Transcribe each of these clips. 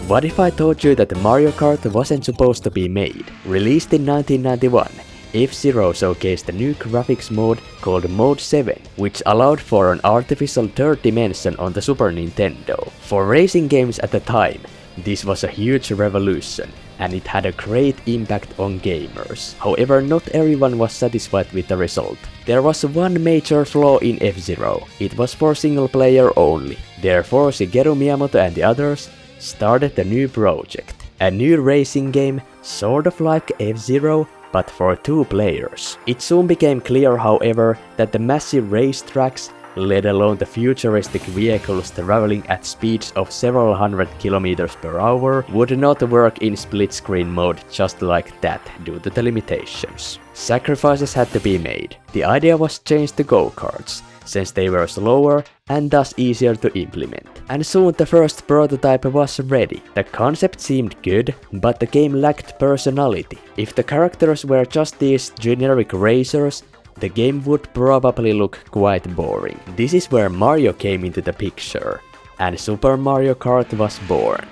What if I told you that Mario Kart wasn't supposed to be made? Released in 1991, F-Zero showcased a new graphics mode called Mode 7, which allowed for an artificial third dimension on the Super Nintendo. For racing games at the time, this was a huge revolution, and it had a great impact on gamers. However, not everyone was satisfied with the result. There was one major flaw in F-Zero. It was for single player only. Therefore, Shigeru Miyamoto and the others started a new project. A new racing game, sort of like F-Zero, but for 2 players. It soon became clear, however, that the massive racetracks, let alone the futuristic vehicles traveling at speeds of several hundred kilometers per hour, would not work in split-screen mode just like that due to the limitations. Sacrifices had to be made. The idea was changed to go-karts, since they were slower and thus easier to implement. And soon the first prototype was ready. The concept seemed good, but the game lacked personality. If the characters were just these generic racers, the game would probably look quite boring. This is where Mario came into the picture, and Super Mario Kart was born.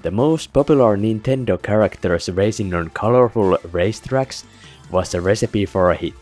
The most popular Nintendo characters racing on colorful racetracks was a recipe for a hit.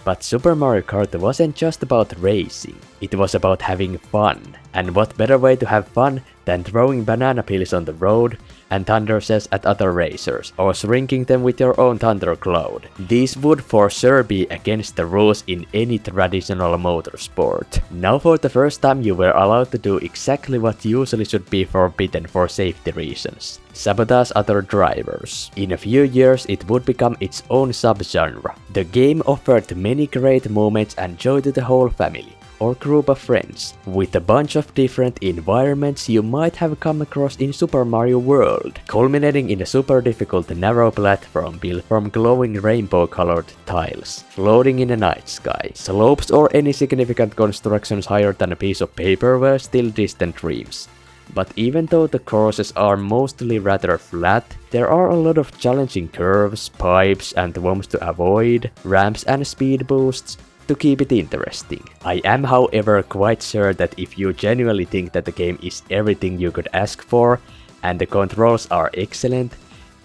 But Super Mario Kart wasn't just about racing, it was about having fun. And what better way to have fun than throwing banana peels on the road and thunder cells at other racers, or shrinking them with your own thunder cloud. These would for sure be against the rules in any traditional motorsport. Now for the first time you were allowed to do exactly what usually should be forbidden for safety reasons: sabotage other drivers. In a few years it would become its own subgenre. The game offered many great moments and joy to the whole family or group of friends, with a bunch of different environments you might have come across in Super Mario World, culminating in a super difficult narrow platform built from glowing rainbow-colored tiles, floating in a night sky. Slopes or any significant constructions higher than a piece of paper were still distant dreams. But even though the courses are mostly rather flat, there are a lot of challenging curves, pipes and worms to avoid, ramps and speed boosts, to keep it interesting. I am however quite sure that if you genuinely think that the game is everything you could ask for, and the controls are excellent,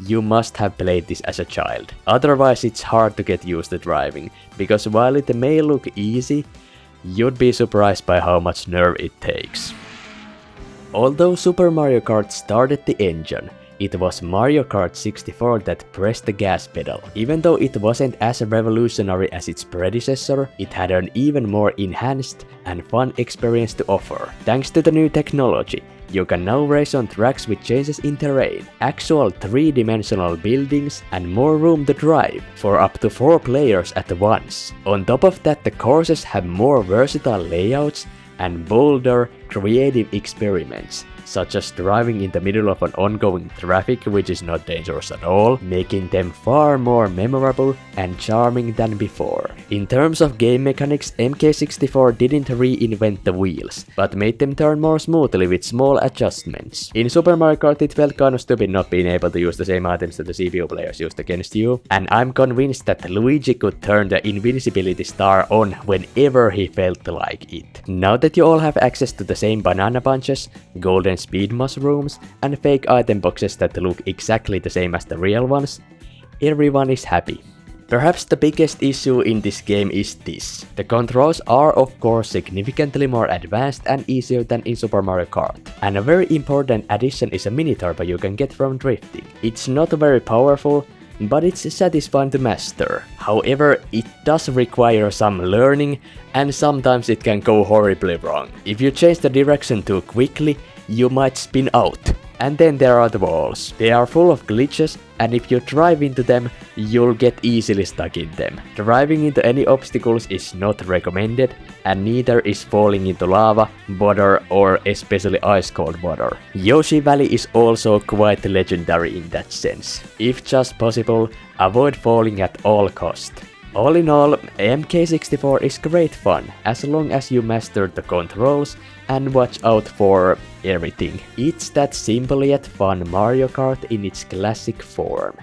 you must have played this as a child. Otherwise it's hard to get used to driving, because while it may look easy, you'd be surprised by how much nerve it takes. Although Super Mario Kart started the engine, it was Mario Kart 64 that pressed the gas pedal. Even though it wasn't as revolutionary as its predecessor, it had an even more enhanced and fun experience to offer. Thanks to the new technology, you can now race on tracks with changes in terrain, actual 3-dimensional buildings, and more room to drive for up to 4 players at once. On top of that, the courses have more versatile layouts and bolder, creative experiments, such as driving in the middle of an ongoing traffic which is not dangerous at all, making them far more memorable and charming than before. In terms of game mechanics, MK64 didn't reinvent the wheels, but made them turn more smoothly with small adjustments. In Super Mario Kart it felt kinda stupid not being able to use the same items that the CPU players used against you, and I'm convinced that Luigi could turn the invincibility star on whenever he felt like it. Now that you all have access to the same banana punches, golden speed mushrooms, and fake item boxes that look exactly the same as the real ones, everyone is happy. Perhaps the biggest issue in this game is this: the controls are of course significantly more advanced and easier than in Super Mario Kart. And a very important addition is a mini turbo you can get from drifting. It's not very powerful, but it's satisfying to master. However, it does require some learning, and sometimes it can go horribly wrong. If you change the direction too quickly, you might spin out. And then there are the walls. They are full of glitches, and if you drive into them, you'll get easily stuck in them. Driving into any obstacles is not recommended, and neither is falling into lava, water, or especially ice cold water. Yoshi Valley is also quite legendary in that sense. If just possible, avoid falling at all cost. All in all, MK64 is great fun, as long as you master the controls and watch out for everything. It's that simple yet fun Mario Kart in its classic form.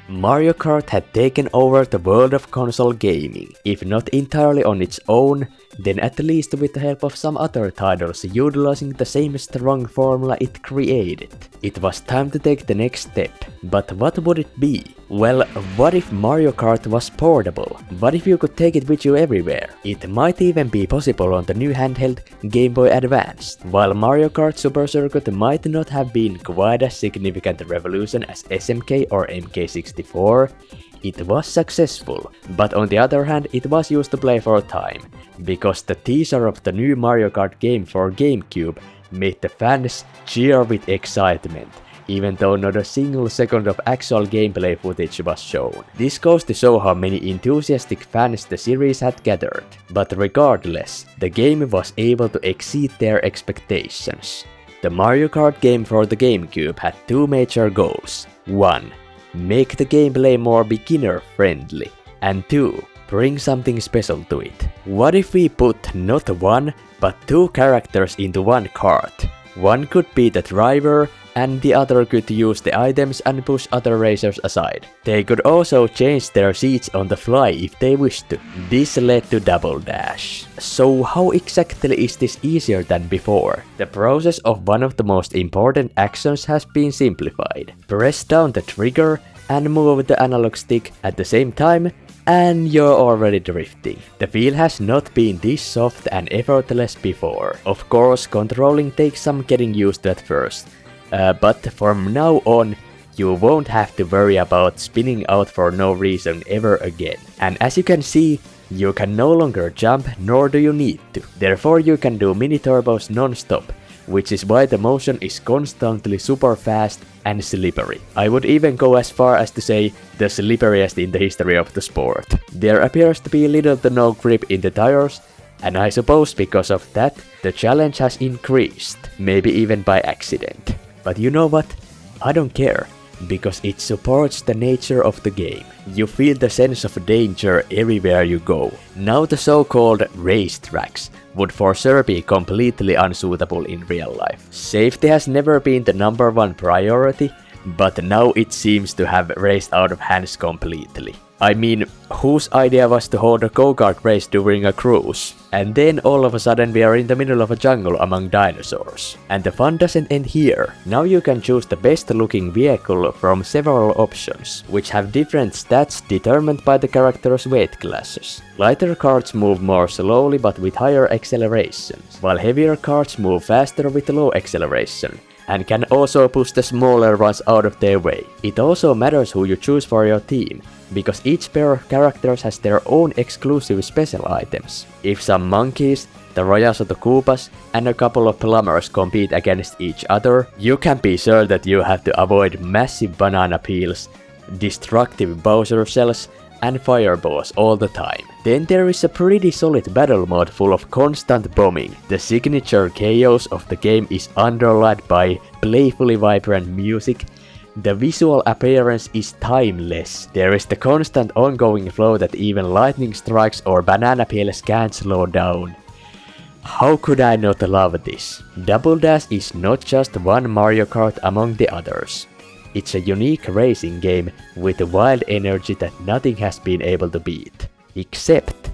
Mario Kart had taken over the world of console gaming, if not entirely on its own, then at least with the help of some other titles utilizing the same strong formula it created. It was time to take the next step. But what would it be? Well, what if Mario Kart was portable? What if you could take it with you everywhere? It might even be possible on the new handheld Game Boy Advance. While Mario Kart Super Circuit might not have been quite as significant a revolution as SMK or MK64, it was successful. But on the other hand, it was used to play for a time, because the teaser of the new Mario Kart game for GameCube made the fans cheer with excitement, even though not a single second of actual gameplay footage was shown. This goes to show how many enthusiastic fans the series had gathered. But regardless, the game was able to exceed their expectations. The Mario Kart game for the GameCube had two major goals. 1. Make the gameplay more beginner friendly. And 2. Bring something special to it. What if we put not one, but two characters into one kart? One could be the driver, and the other could use the items and push other racers aside. They could also change their seats on the fly if they wished to. This led to Double Dash. So how exactly is this easier than before? The process of one of the most important actions has been simplified. Press down the trigger and move the analog stick at the same time, and you're already drifting. The feel has not been this soft and effortless before. Of course, controlling takes some getting used to at first, but from now on, you won't have to worry about spinning out for no reason ever again. And as you can see, you can no longer jump, nor do you need to. Therefore you can do mini turbos non-stop, which is why the motion is constantly super fast and slippery. I would even go as far as to say the slipperiest in the history of the sport. There appears to be little to no grip in the tires, and I suppose because of that, the challenge has increased, maybe even by accident. But you know what? I don't care, because it supports the nature of the game. You feel the sense of danger everywhere you go. Now the so-called racetracks would for sure be completely unsuitable in real life. Safety has never been the #1 priority, but now it seems to have raced out of hands completely. I mean, whose idea was to hold a go-kart race during a cruise? And then all of a sudden we are in the middle of a jungle among dinosaurs. And the fun doesn't end here. Now you can choose the best looking vehicle from several options, which have different stats determined by the character's weight classes. Lighter karts move more slowly but with higher accelerations, while heavier karts move faster with low acceleration, and can also push the smaller ones out of their way. It also matters who you choose for your team, because each pair of characters has their own exclusive special items. If some monkeys, the Royals of the Koopas, and a couple of plumbers compete against each other, you can be sure that you have to avoid massive banana peels, destructive Bowser shells, and fireballs all the time. Then there is a pretty solid battle mode full of constant bombing. The signature chaos of the game is underlined by playfully vibrant music. The visual appearance is timeless. There is the constant ongoing flow that even lightning strikes or banana peels can't slow down. How could I not love this? Double Dash is not just one Mario Kart among the others. It's a unique racing game with a wild energy that nothing has been able to beat. Except,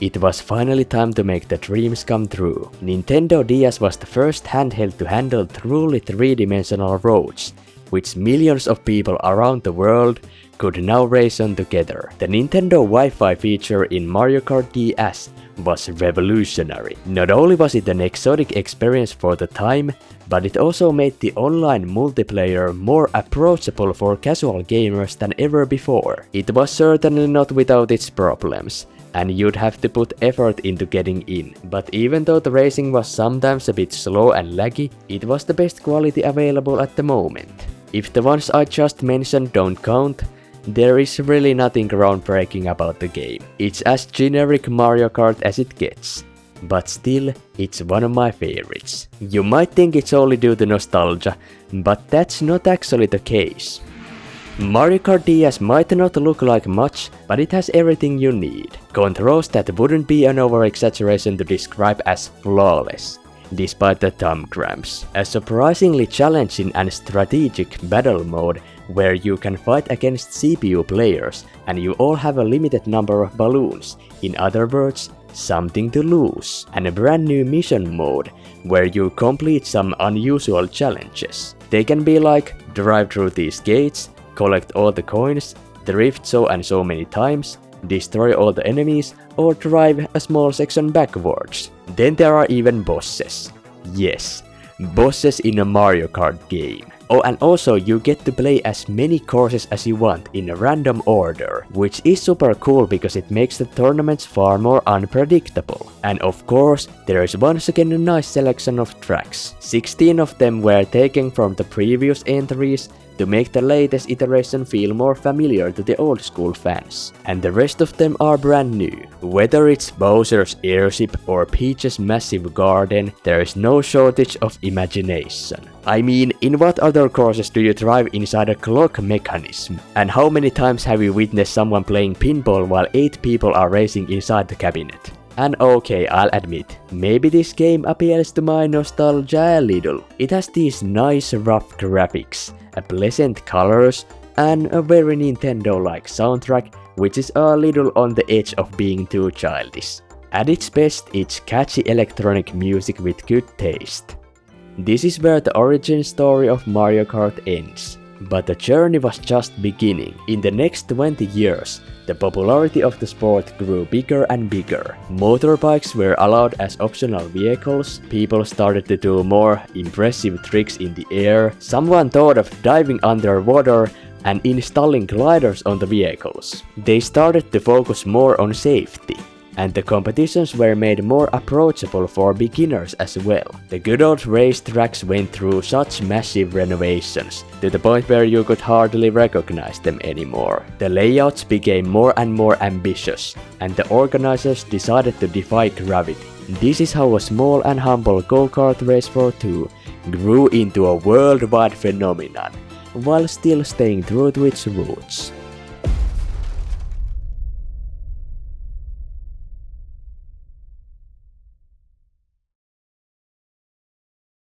it was finally time to make the dreams come true. Nintendo DS was the first handheld to handle truly three-dimensional roads, which millions of people around the world could now race on together. The Nintendo Wi-Fi feature in Mario Kart DS was revolutionary. Not only was it an exotic experience for the time, but it also made the online multiplayer more approachable for casual gamers than ever before. It was certainly not without its problems, and you'd have to put effort into getting in. But even though the racing was sometimes a bit slow and laggy, it was the best quality available at the moment. If the ones I just mentioned don't count, there is really nothing groundbreaking about the game. It's as generic Mario Kart as it gets. But still, it's one of my favorites. You might think it's only due to nostalgia, but that's not actually the case. Mario Kart DS might not look like much, but it has everything you need. Controls that wouldn't be an over-exaggeration to describe as flawless, despite the thumb cramps. A surprisingly challenging and strategic battle mode where you can fight against CPU players and you all have a limited number of balloons, in other words, something to lose. And a brand new mission mode where you complete some unusual challenges. They can be like drive through these gates, collect all the coins, drift so and so many times, destroy all the enemies, or drive a small section backwards. Then there are even bosses. Yes, bosses in a Mario Kart game. Oh, and also you get to play as many courses as you want in a random order, which is super cool because it makes the tournaments far more unpredictable. And of course, there is once again a nice selection of tracks. 16 of them were taken from the previous entries to make the latest iteration feel more familiar to the old school fans. And the rest of them are brand new. Whether it's Bowser's airship or Peach's massive garden, there is no shortage of imagination. I mean, in what other courses do you drive inside a clock mechanism? And how many times have you witnessed someone playing pinball while 8 people are racing inside the cabinet? And okay, I'll admit, maybe this game appeals to my nostalgia a little. It has these nice rough graphics, pleasant colors, and a very Nintendo-like soundtrack, which is a little on the edge of being too childish. At its best, it's catchy electronic music with good taste. This is where the origin story of Mario Kart ends. But the journey was just beginning. In the next 20 years, the popularity of the sport grew bigger and bigger. Motorbikes were allowed as optional vehicles, people started to do more impressive tricks in the air, someone thought of diving underwater and installing gliders on the vehicles. They started to focus more on safety. And the competitions were made more approachable for beginners as well. The good old racetracks went through such massive renovations, to the point where you could hardly recognize them anymore. The layouts became more and more ambitious, and the organizers decided to defy gravity. This is how a small and humble Go-Kart Race for 2 grew into a worldwide phenomenon, while still staying true to its roots.